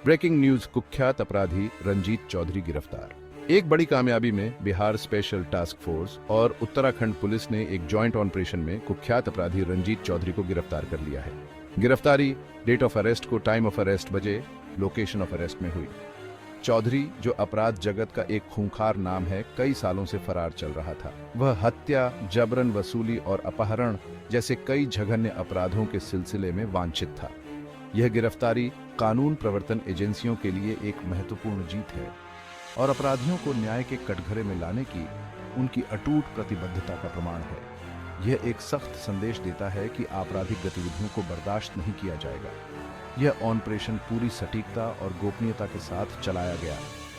Breaking news, कुख्यात अपराधी रंजीत चौधरी गिरफ्तार। एक बड़ी कामयाबी में बिहार स्पेशल टास्क फोर्स और उत्तराखंड पुलिस ने एक जॉइंट ऑपरेशन में कुख्यात अपराधी रंजीत चौधरी को गिरफ्तार कर लिया है। गिरफ्तारी डेट ऑफ अरेस्ट को टाइम ऑफ अरेस्ट बजे, लोकेशन ऑफ अरेस्ट में हुई। चौधरी, जो अपराध जगत का एक खूंखार नाम है, कई सालों से फरार चल रहा था। वह हत्या, जबरन वसूली और अपहरण जैसे कई जघन्य अपराधों के सिलसिले में वांछित था। यह गिरफ्तारी कानून प्रवर्तन एजेंसियों के लिए एक महत्वपूर्ण जीत है और अपराधियों को न्याय के कटघरे में लाने की उनकी अटूट प्रतिबद्धता का प्रमाण है। यह एक सख्त संदेश देता है कि आपराधिक गतिविधियों को बर्दाश्त नहीं किया जाएगा। यह ऑपरेशन पूरी सटीकता और गोपनीयता के साथ चलाया गया,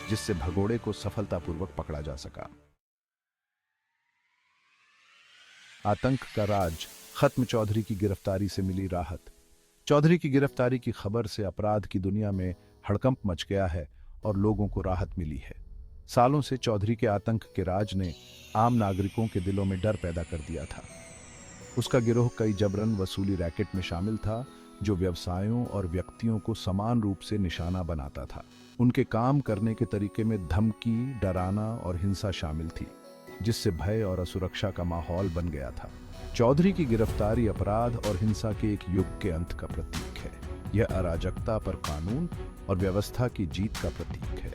जिससे भगोड़े को सफलतापूर्वक पकड़ा जा सका। आतंक का राज खत्म, चौधरी की गिरफ्तारी से मिली राहत। चौधरी की गिरफ्तारी की खबर से अपराध की दुनिया में हड़कंप मच गया है और लोगों को राहत मिली है। सालों से चौधरी के आतंक के राज ने आम नागरिकों के दिलों में डर पैदा कर दिया था। उसका गिरोह कई जबरन वसूली रैकेट में शामिल था, जो व्यवसायों और व्यक्तियों को समान रूप से निशाना बनाता था। उनके काम करने के तरीके में धमकी, डराना और हिंसा शामिल थी, जिससे भय और असुरक्षा का माहौल बन गया था। चौधरी की गिरफ्तारी अपराध और हिंसा के एक युग के अंत का प्रतीक है। यह अराजकता पर कानून और व्यवस्था की जीत का प्रतीक है।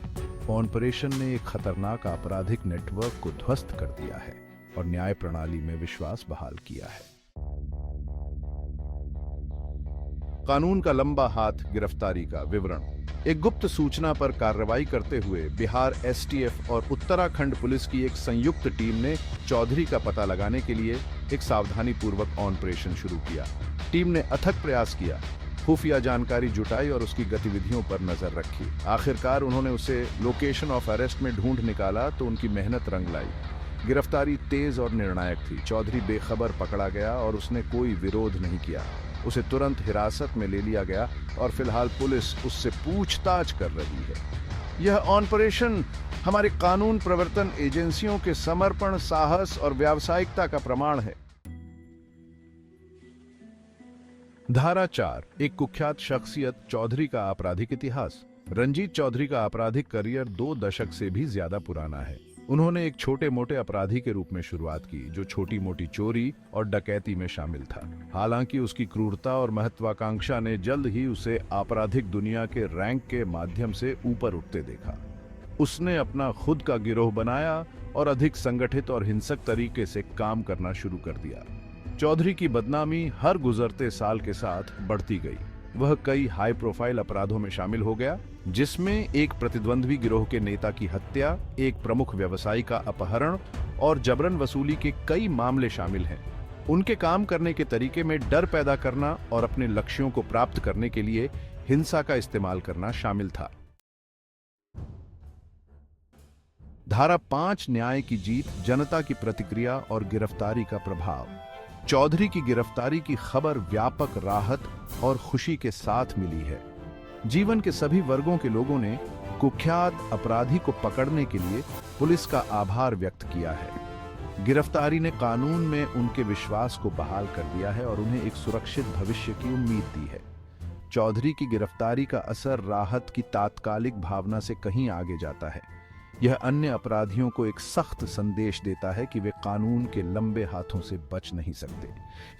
ऑपरेशन ने एक खतरनाक आपराधिक नेटवर्क को ध्वस्त कर दिया है और न्याय प्रणाली में विश्वास बहाल किया है। कानून का लंबा हाथ, गिरफ्तारी का विवरण। एक गुप्त सूचना पर कार्रवाई करते हुए बिहार एसटीएफ और उत्तराखंड पुलिस की एक संयुक्त टीम ने चौधरी का पता लगाने के लिए एक सावधानीपूर्वक ऑपरेशन शुरू किया। टीम ने अथक प्रयास किया, खुफिया जानकारी जुटाई और उसकी गतिविधियों पर नजर रखी। आखिरकार उन्होंने उसे लोकेशन ऑफ अरेस्ट में ढूंढ निकाला तो उनकी मेहनत रंग लाई। गिरफ्तारी तेज और निर्णायक थी। चौधरी बेखबर पकड़ा गया और उसने कोई विरोध नहीं किया। उसे तुरंत हिरासत में ले लिया गया और फिलहाल पुलिस उससे पूछताछ कर रही है। यह ऑपरेशन हमारे कानून प्रवर्तन एजेंसियों के समर्पण, साहस और व्यावसायिकता का प्रमाण है। धारा 4, एक कुख्यात शख्सियत चौधरी का आपराधिक इतिहास। रंजीत चौधरी का आपराधिक करियर 2 दशक से भी ज्यादा पुराना है। उन्होंने एक छोटे मोटे अपराधी के रूप में शुरुआत की, जो छोटी मोटी चोरी और डकैती में शामिल था। हालांकि उसकी क्रूरता और महत्वाकांक्षा ने जल्द ही उसे आपराधिक दुनिया के रैंक के माध्यम से ऊपर उठते देखा। उसने अपना खुद का गिरोह बनाया और अधिक संगठित और हिंसक तरीके से काम करना शुरू कर दिया। चौधरी की बदनामी हर गुजरते साल के साथ बढ़ती गई। वह कई हाई प्रोफाइल अपराधों में शामिल हो गया, जिसमें एक प्रतिद्वंद्वी गिरोह के नेता की हत्या, एक प्रमुख व्यवसायी का अपहरण और जबरन वसूली के कई मामले शामिल हैं। उनके काम करने के तरीके में डर पैदा करना और अपने लक्ष्यों को प्राप्त करने के लिए हिंसा का इस्तेमाल करना शामिल था। धारा 5, न्याय की जीत, जनता की प्रतिक्रिया और गिरफ्तारी का प्रभाव। चौधरी की गिरफ्तारी की खबर व्यापक राहत और खुशी के साथ मिली है। जीवन के सभी वर्गों के लोगों ने कुख्यात अपराधी को पकड़ने के लिए पुलिस का आभार व्यक्त किया है। गिरफ्तारी ने कानून में उनके विश्वास को बहाल कर दिया है और उन्हें एक सुरक्षित भविष्य की उम्मीद दी है। चौधरी की गिरफ्तारी का असर राहत की तात्कालिक भावना से कहीं आगे जाता है। यह अन्य अपराधियों को एक सख्त संदेश देता है कि वे कानून के लंबे हाथों से बच नहीं सकते।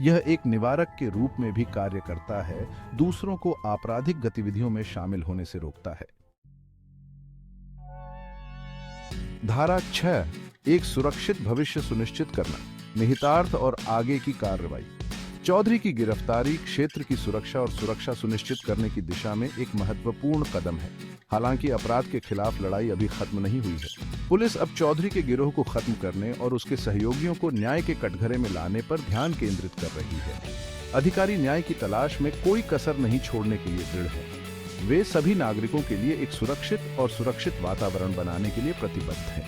यह एक निवारक के रूप में भी कार्य करता है, दूसरों को आपराधिक गतिविधियों में शामिल होने से रोकता है। धारा 6, एक सुरक्षित भविष्य सुनिश्चित करना, निहितार्थ और आगे की कार्रवाई। चौधरी की गिरफ्तारी क्षेत्र की सुरक्षा और सुरक्षा सुनिश्चित करने की दिशा में एक महत्वपूर्ण कदम है। हालांकि अपराध के खिलाफ लड़ाई अभी खत्म नहीं हुई है। पुलिस अब चौधरी के गिरोह को खत्म करने और उसके सहयोगियों को न्याय के कटघरे में लाने पर ध्यान केंद्रित कर रही है। अधिकारी न्याय की तलाश में कोई कसर नहीं छोड़ने के लिए दृढ़ है। वे सभी नागरिकों के लिए एक सुरक्षित और सुरक्षित वातावरण बनाने के लिए प्रतिबद्ध हैं।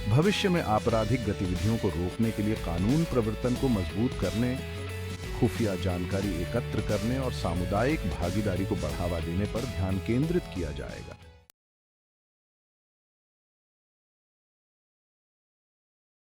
भविष्य में आपराधिक गतिविधियों को रोकने के लिए कानून प्रवर्तन को मजबूत करने, खुफिया जानकारी एकत्र करने और सामुदायिक भागीदारी को बढ़ावा देने पर ध्यान केंद्रित किया जाएगा।